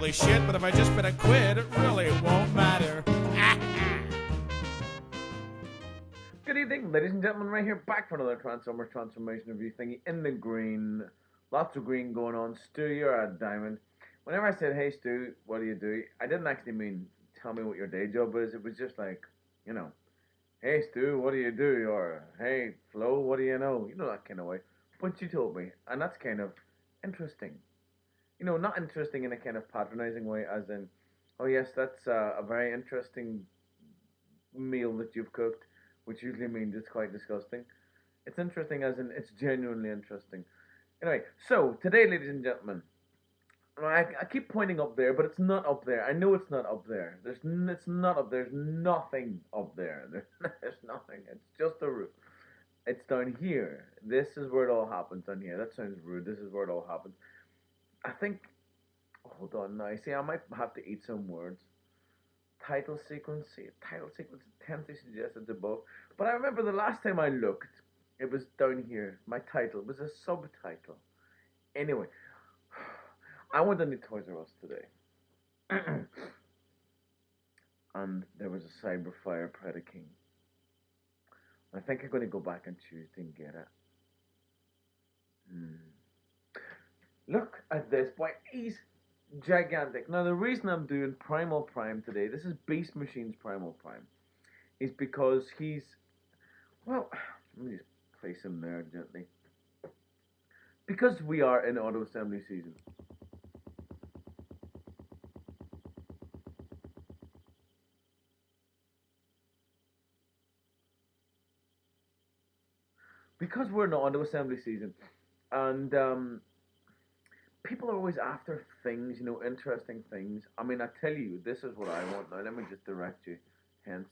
holy shit, but if I just spit a quid, it really won't matter. Good evening, ladies and gentlemen, right here, back for another Transformers Transformation Review thingy in the green. Lots of green going on. Stu, you're a diamond. Whenever I said, hey Stu, what do you do? I didn't actually mean, tell me what your day job is. It was just like, you know, hey Stu, what do you do? Or, hey Flo, what do you know? You know, that kind of way. But you told me, and that's kind of interesting. You know, not interesting in a kind of patronizing way, as in, oh yes, that's a very interesting meal that you've cooked, which usually means it's quite disgusting. It's interesting as in it's genuinely interesting. Anyway, so today, ladies and gentlemen, I keep pointing up there, but it's not up there. I know it's not up there. It's not up there. There's nothing up there. There's nothing. It's just a roof. It's down here. This is where it all happens down here. That sounds rude. This is where it all happens. I think. Hold on now. See, I might have to eat some words. Title sequence. See, title sequence intensely suggested above. But I remember the last time I looked, it was down here. My title was a subtitle. Anyway, I went into Toys R Us today. And there was a Cyberfire Predaking. I think I'm going to go back on Tuesday and get it. Look at this boy. He's gigantic. Now, the reason I'm doing Primal Prime today, this is Beast Machine's Primal Prime, is because he's, well, let me just place him there gently. Because we are in auto assembly season. Because we're in auto assembly season, and people are always after things, you know, interesting things. I mean, I tell you, this is what I want now. Let me just direct you. Hence,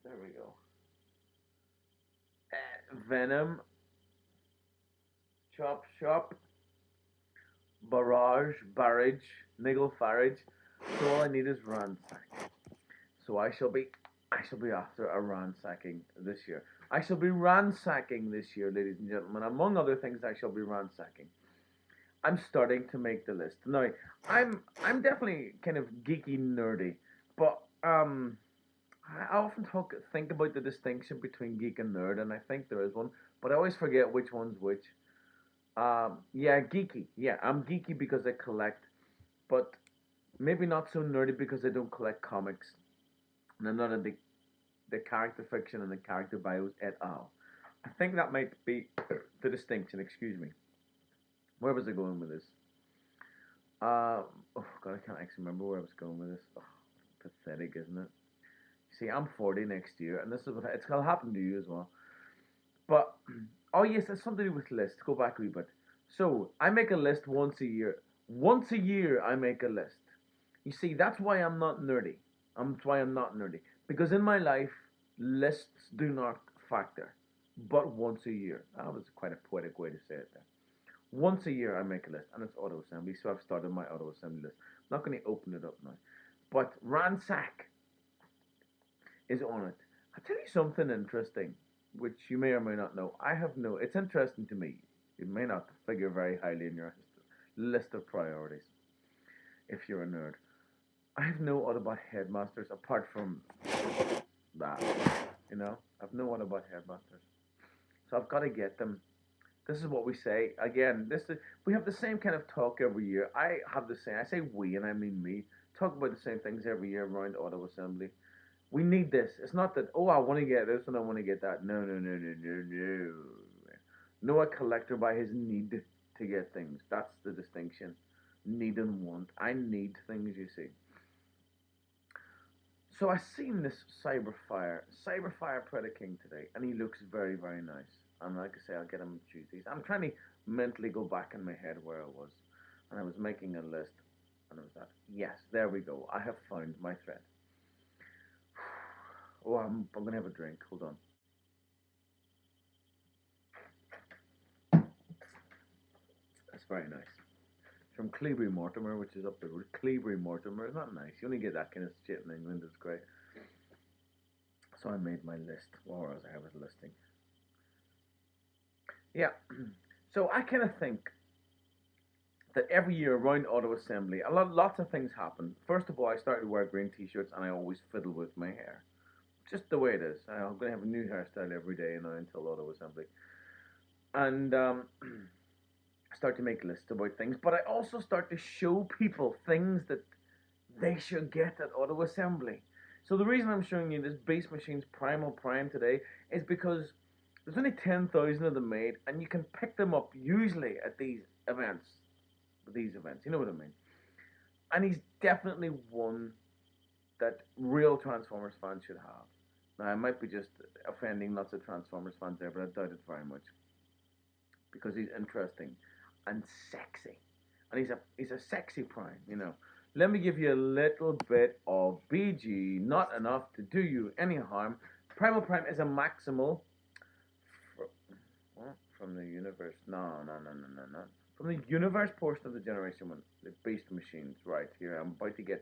there we go. Venom, Chop Shop, Barrage, Niggle Farage. So all I need is ransack. So I shall be after a ransacking this year. I shall be ransacking this year, ladies and gentlemen. Among other things, I shall be ransacking. I'm starting to make the list. Now, I'm definitely kind of geeky nerdy, but I often think about the distinction between geek and nerd, and I think there is one, but I always forget which one's which. Yeah, geeky. Yeah, I'm geeky because I collect, but maybe not so nerdy because I don't collect comics, and I'm not into the character fiction and the character bios at all. I think that might be the distinction. Excuse me. Where was I going with this? Oh God, I can't actually remember where I was going with this. Oh, pathetic, isn't it? See, I'm 40 next year, and this is what it's gonna happen to you as well. But oh yes, it's something to do with lists. Go back a wee bit. So I make a list once a year. Once a year, I make a list. You see, that's why I'm not nerdy. That's why I'm not nerdy. Because in my life, lists do not factor. But once a year. That was quite a poetic way to say it there. Once a year, I make a list, and it's auto assembly. So I've started my auto assembly list. I'm not going to open it up now. But ransack is on it. I'll tell you something interesting, which you may or may not know. It's interesting to me. It may not figure very highly in your list of priorities if you're a nerd. I have no Autobot headmasters apart from that. You know, I've no Autobot headmasters, so I've got to get them. This is what we say again. We have the same kind of talk every year. I have the same. I say we, and I mean me. Talk about the same things every year around auto assembly. We need this. It's not that I want to get this and I want to get that. No, no, no, no, no, no. Know a collector by his need to get things. That's the distinction. Need and want. I need things, you see. So I seen this Cyberfire Predaking today, and he looks very, very nice. And like I say, I'll get him on Tuesdays. I'm trying to mentally go back in my head where I was, and I was making a list, and I was like, yes, there we go. I have found my thread. Oh, I'm gonna have a drink. Hold on. That's very nice. It's from Cleobury Mortimer, which is up the road. Cleobury Mortimer is not nice. You only get that kind of shit in England. It's great. So I made my list. What else I was listing? Yeah. So I kind of think that every year around auto assembly, lots of things happen. First of all, I started to wear green t-shirts, and I always fiddle with my hair, just the way it is. I'm going to have a new hairstyle every day, until auto assembly, and I start to make lists about things. But I also start to show people things that they should get at auto assembly. So the reason I'm showing you this Beast Machines Primal Prime today is because there's only 10,000 of them made, and you can pick them up usually at these events. You know what I mean? And he's definitely one that real Transformers fans should have. Now, I might be just offending lots of Transformers fans there, but I doubt it very much because he's interesting and sexy, and he's a sexy Prime. Let me give you a little bit of BG, not enough to do you any harm. Primal Prime is a maximal from the universe. No. From the universe portion of the Generation 1, the Beast Machines. Right here, I'm about to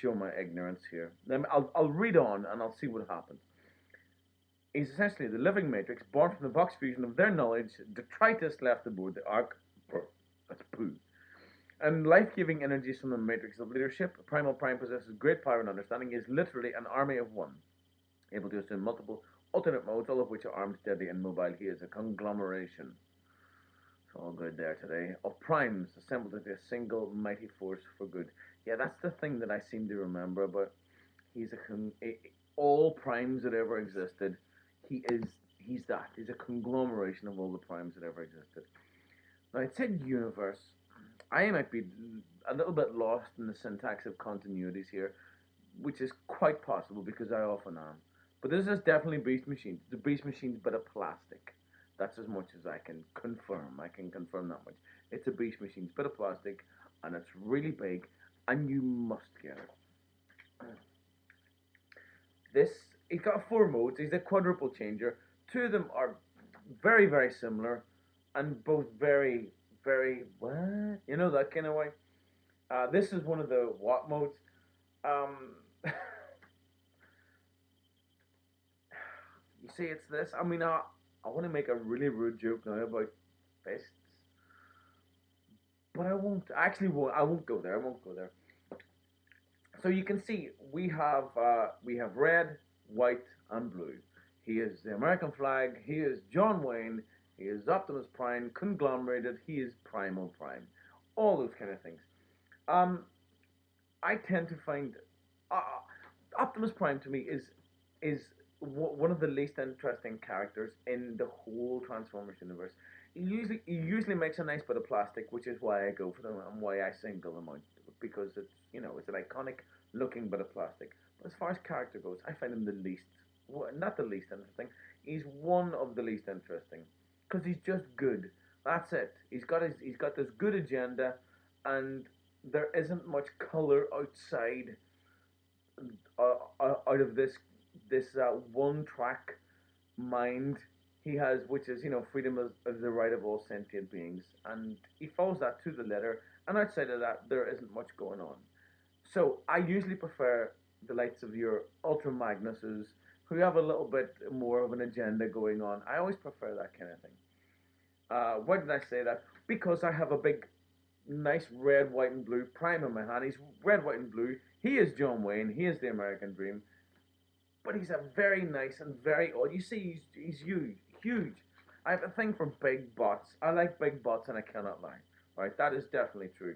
show my ignorance here. Then I'll read on and I'll see what happens. He's essentially the living matrix, born from the Vox fusion of their knowledge. Detritus left aboard the Ark. That's poo. And life-giving energies from the matrix of leadership. Primal Prime possesses great power and understanding. He is literally an army of one, able to assume multiple alternate modes, all of which are armed, deadly, and mobile. He is a conglomeration. It's all good there today. Of primes assembled into a single mighty force for good. Yeah, that's the thing that I seem to remember. But he's all primes that ever existed. He's that. He's a conglomeration of all the primes that ever existed. Now it said universe. I might be a little bit lost in the syntax of continuities here, which is quite possible because I often am. But this is definitely Beast Machines. The Beast Machines, but a plastic. That's as much as I can confirm. I can confirm that much. It's a Beast Machines, bit of plastic, and it's really big, and you must get it. He's got 4 modes. He's a quadruple changer. 2 of them are very, very similar, and both very, very, what? That kind of way. This is one of the what modes. You see, it's this. I mean, I want to make a really rude joke now about fists, but I won't. Actually, I won't go there. I won't go there. So you can see we have red, white, and blue. He is the American flag. He is John Wayne. He is Optimus Prime, conglomerated. He is Primal Prime. All those kind of things. I tend to find Optimus Prime to me is one of the least interesting characters in the whole Transformers universe. He usually makes a nice bit of plastic, which is why I go for them and why I single them out, because it's an iconic looking bit of plastic. But as far as character goes, I find him the least, not the least interesting. He's one of the least interesting because he's just good. That's it. He's got this good agenda, and there isn't much color outside out of this one track mind he has, which is freedom is the right of all sentient beings, and he follows that to the letter. And outside of that, there isn't much going on. So I usually prefer the likes of your Ultra Magnuses, who have a little bit more of an agenda going on. I always prefer that kind of thing. Why did I say that? Because I have a big, nice red, white, and blue Prime in my hand. He's red, white, and blue. He is John Wayne. He is the American Dream. But he's a very nice and very odd. You see, he's huge, huge. I have a thing for big butts. I like big butts, and I cannot lie. Right, that is definitely true.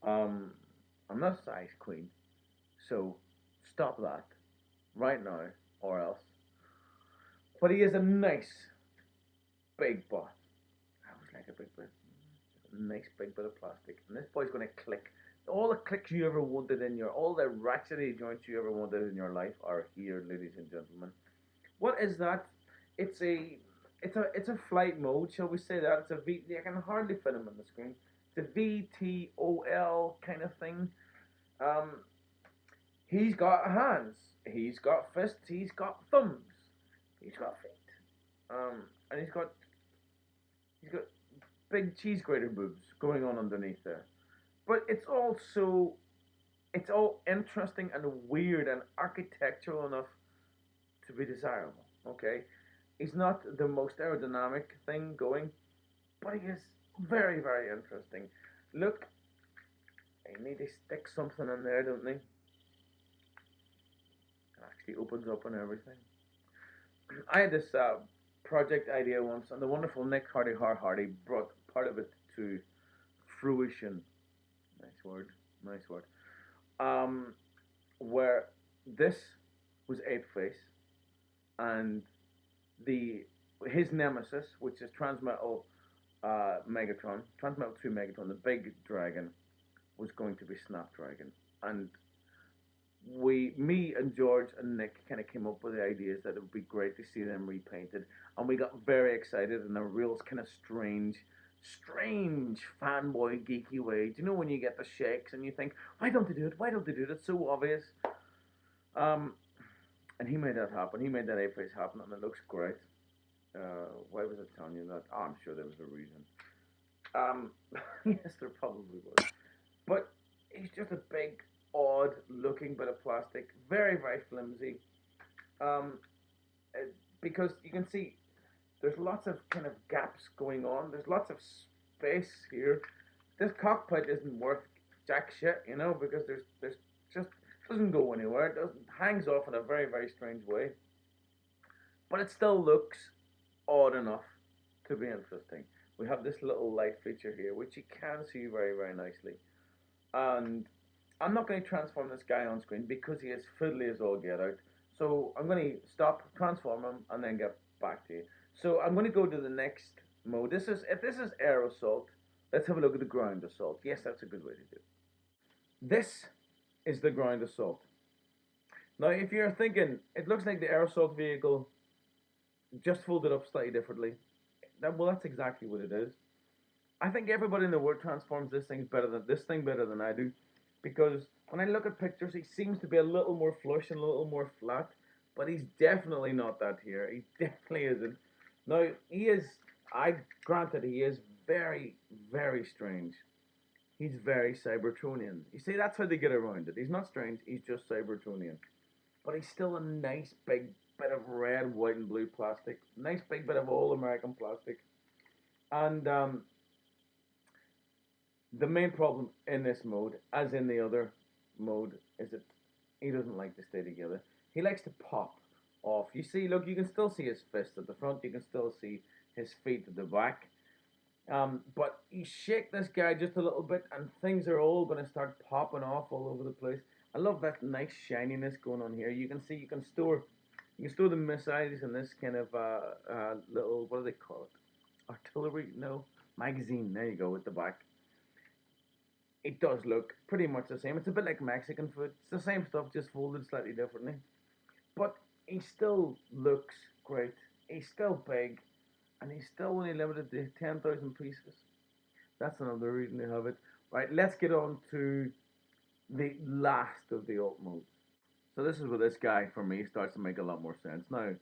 I'm not a size queen, so stop that right now, or else. But he is a nice big butt. I always like a big butt. A nice big bit of plastic, and this boy's going to click. All the clicks you ever wanted all the ratchety joints you ever wanted in your life are here, ladies and gentlemen. What is that? It's a flight mode, shall we say that? It's a V. I can hardly fit him on the screen. It's a VTOL kind of thing. He's got hands. He's got fists. He's got thumbs. He's got feet. And he's got big cheese grater boobs going on underneath there. But it's all interesting and weird and architectural enough to be desirable. Okay, he's not the most aerodynamic thing going, but he is Very, very interesting. Look, I need to stick something in there, don't they? It actually opens up and everything. I had this project idea once, and the wonderful Nick Hardy brought part of it to fruition. Nice word, nice word. Um, where this was Ape Face, and the his nemesis, which is Transmetal Transmetal 2 Megatron, the big dragon, was going to be Snapdragon. And me and George and Nick kind of came up with the ideas that it would be great to see them repainted. And we got very excited in a real kind of strange fanboy geeky way. Do you know when you get the shakes and you think, why don't they do it? Why don't they do it? It's so obvious. Um, and he made that happen. He made that A face happen, and it looks great. Why was I telling you that? Oh, I'm sure there was a reason. Um, yes, there probably was. But he's just a big, odd looking bit of plastic. Very, very flimsy. Um, because you can see there's lots of kind of gaps going on. There's lots of space here. This cockpit isn't worth jack shit, you know, because there's just doesn't go anywhere. It doesn't hangs off in a very, very strange way. But it still looks odd enough to be interesting. We have this little light feature here, which you can see very, very nicely. And I'm not going to transform this guy on screen because he is fiddly as all get out. So I'm going to stop, transform him, and then get back to you. So I'm going to go to the next mode. If this is air assault, let's have a look at the ground assault. Yes, that's a good way to do it. This is the ground assault. Now, if you're thinking, it looks like the air assault vehicle just folded up slightly differently. Well, that's exactly what it is. I think everybody in the world transforms this thing better than I do, because when I look at pictures, he seems to be a little more flush and a little more flat, but he's definitely not that here. He definitely isn't. Now he is. I granted he is very, very strange. He's very Cybertronian. You see, that's how they get around it. He's not strange. He's just Cybertronian, but he's still a nice big bit of red, white, and blue plastic. Nice big bit of all American plastic, and the main problem in this mode, as in the other mode, is that he doesn't like to stay together. He likes to pop off. You see, look, you can still see his fist at the front. You can still see his feet at the back. But you shake this guy just a little bit, and things are all going to start popping off all over the place. I love that nice shininess going on here. You can see you can store the missiles in this kind of little, what do they call it? Artillery? No, magazine. There you go, at the back. It does look pretty much the same. It's a bit like Mexican food. It's the same stuff, just folded slightly differently. But he still looks great. He's still big, and he's still only limited to 10,000 pieces. That's another reason to have it. Right, let's get on to the last of the alt modes. So this is where this guy, for me, starts to make a lot more sense. Now,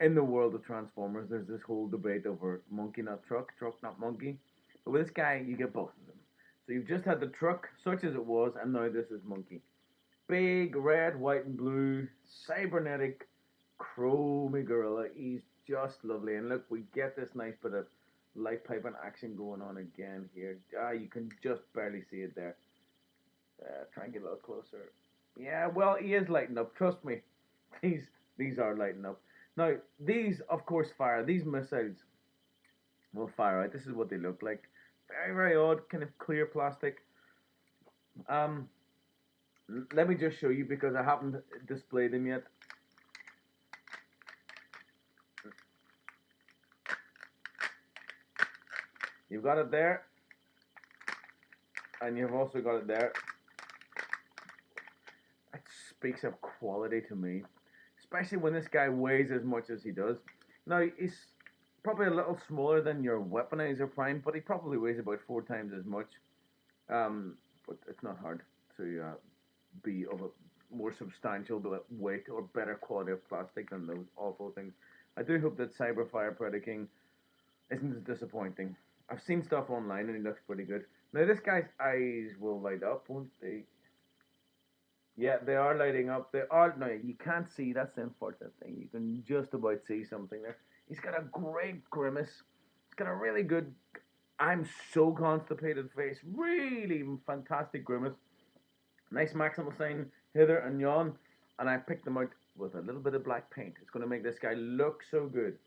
in the world of Transformers, there's this whole debate over monkey not truck, truck not monkey. But with this guy, you get both of them. So you've just had the truck, such as it was, and now this is monkey. Big red, white, and blue, cybernetic, chromy gorilla. He's just lovely. And look, we get this nice bit of light pipe and action going on again here. You can just barely see it there. Try and get a little closer. Yeah, well, he is lighting up. Trust me, these these are lighting up. Now, these, of course, fire. These missiles will fire out. This is what they look like. Very, very odd, kind of clear plastic. Um, Let me just show you because I haven't displayed them yet. You've got it there, and you've also got it there. That speaks of quality to me, especially when this guy weighs as much as he does. Now, he's probably a little smaller than your Weaponizer Prime, but he probably weighs about 4 times as much. But it's not hard to be of a more substantial weight or better quality of plastic than those awful things. I do hope that Cyberfire Predaking isn't as disappointing. I've seen stuff online and he looks pretty good. Now this guy's eyes will light up, won't they? Yeah, they are lighting up. They are now. You can't see. That's the unfortunate thing. You can just about see something there. He's got a great grimace. He's got a really good I'm so constipated face. Really fantastic grimace. Nice maximal sign hither and yon. And I picked them out with a little bit of black paint. It's going to make this guy look so good.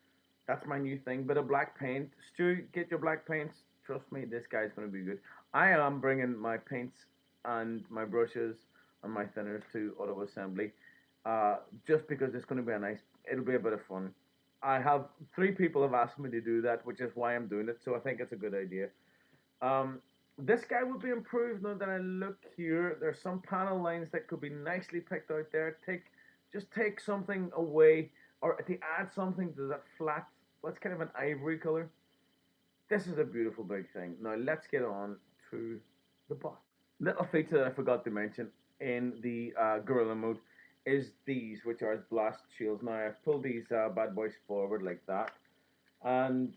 That's my new thing. Bit of black paint. Stu, get your black paints. Trust me, this guy's going to be good. I am bringing my paints and my brushes and my thinners to auto assembly, just because it's going to be a nice. It'll be a bit of fun. I have 3 people have asked me to do that, which is why I'm doing it. So I think it's a good idea. Um, this guy would be improved now that I look here. There's some panel lines that could be nicely picked out there. Just take something away, or to add something to that flat. What's kind of an ivory color. This is a beautiful big thing. Now let's get on to the boss. Little feature that I forgot to mention in the gorilla mode is these, which are blast shields. Now I've pulled these bad boys forward like that, and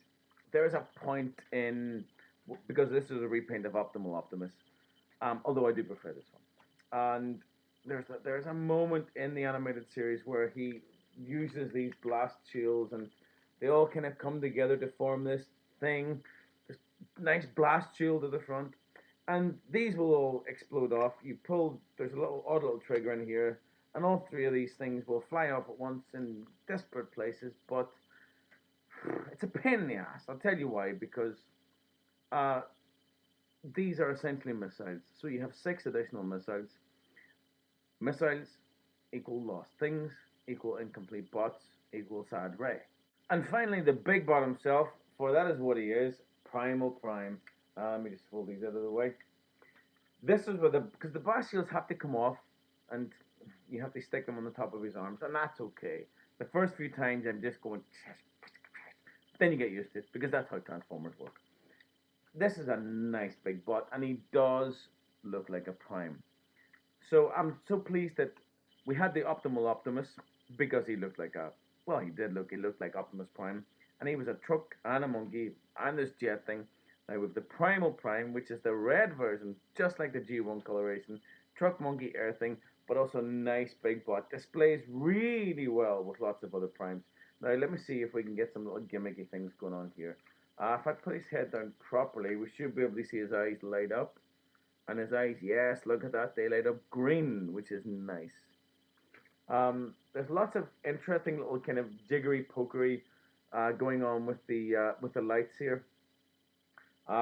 there's a point in, because this is a repaint of Optimal Optimus, although I do prefer this one. And there's a moment in the animated series where he uses these blast shields, and they all kind of come together to form this thing, this nice blast shield at the front, and these will all explode off. You pull, there's a little odd little trigger in here, and all 3 of these things will fly off at once in disparate places, but it's a pain in the ass. I'll tell you why, because uh, these are essentially missiles. So you have 6 additional missiles. Missiles equal lost things, equal incomplete bots, equal sad ray. And finally, the big bot himself, for that is what he is, Primal Prime. Let me just fold these out of the way. This is where because the blast shields have to come off, and you have to stick them on the top of his arms, and that's okay. The first few times I'm just going, then you get used to it, because that's how Transformers work. This is a nice big bot, and he does look like a Prime. So I'm so pleased that we had the Optimal Optimus, because he looked like a, well, he looked like Optimus Prime, and he was a truck and a monkey and this jet thing. Now with the Primal Prime, which is the red version, just like the G1 coloration, truck, monkey, air thing, but also nice big bot, displays really well with lots of other primes. Now let me see if we can get some little gimmicky things going on here. If I put his head down properly, we should be able to see his eyes light up. And his eyes, yes, look at that, they light up green, which is nice. There's lots of interesting little kind of jiggery pokery going on with the lights here.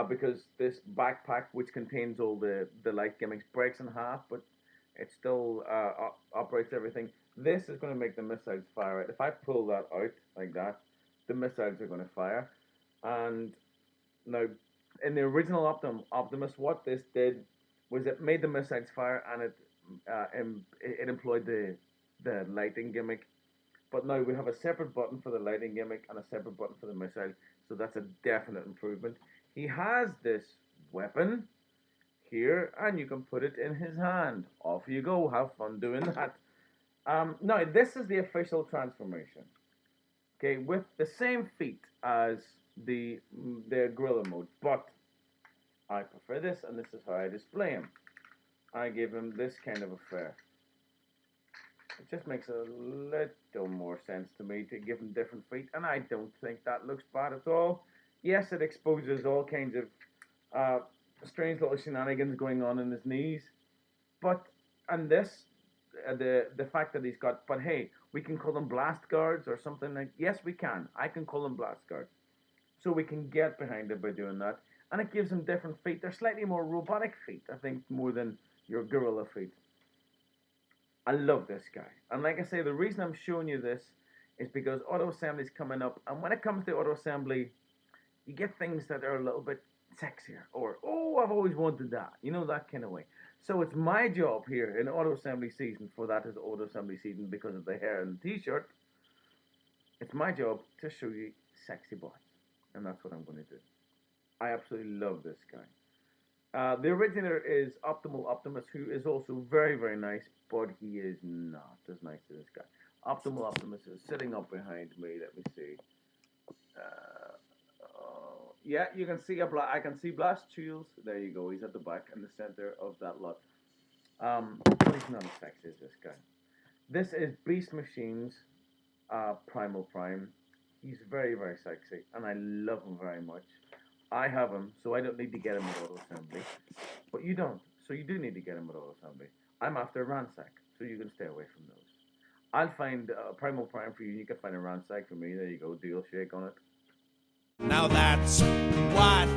Because this backpack, which contains all the light gimmicks, breaks in half, but it still operates everything. This is going to make the missiles fire. If I pull that out like that, the missiles are going to fire. And now, in the original Optimus, what this did was it made the missiles fire, and it employed the lighting gimmick. But now we have a separate button for the lighting gimmick and a separate button for the missile, so that's a definite improvement. He has this weapon here, and you can put it in his hand. Off you go, have fun doing that. Now, this is the official transformation. Okay, with the same feet as the gorilla mode, but I prefer this, and this is how I display him. I give him this kind of affair. It just makes a little more sense to me to give him different feet, and I don't think that looks bad at all. Yes, it exposes all kinds of strange little shenanigans going on in his knees, but and this the fact that he's got, but hey, we can call them blast guards or something like. Yes, we can. I can call them blast guards, so we can get behind it by doing that, and it gives him different feet. They're slightly more robotic feet, I think, more than your gorilla feet. I love this guy. And like I say, the reason I'm showing you this is because auto assembly is coming up. And when it comes to auto assembly, you get things that are a little bit sexier. Or, oh, I've always wanted that. You know, that kind of way. So it's my job here in auto assembly season, for that is auto assembly season because of the hair and the t-shirt. It's my job to show you sexy boys. And that's what I'm going to do. I absolutely love this guy. The originator is Optimal Optimus, who is also very, very nice, but he is not as nice as this guy. Optimal Optimus is sitting up behind me. Let me see. Yeah, you can see I can see blast shields. There you go. He's at the back in the center of that lot. But he's not as sexy as this guy. This is Beast Machine's Primal Prime. He's very, very sexy, and I love him very much. I have them, so I don't need to get them at auto assembly. But you don't, so you do need to get them at auto assembly. I'm after a ransack, so you can stay away from those. I'll find a Primal Prime for you, and you can find a ransack for me. There you go, deal shake on it. Now that's what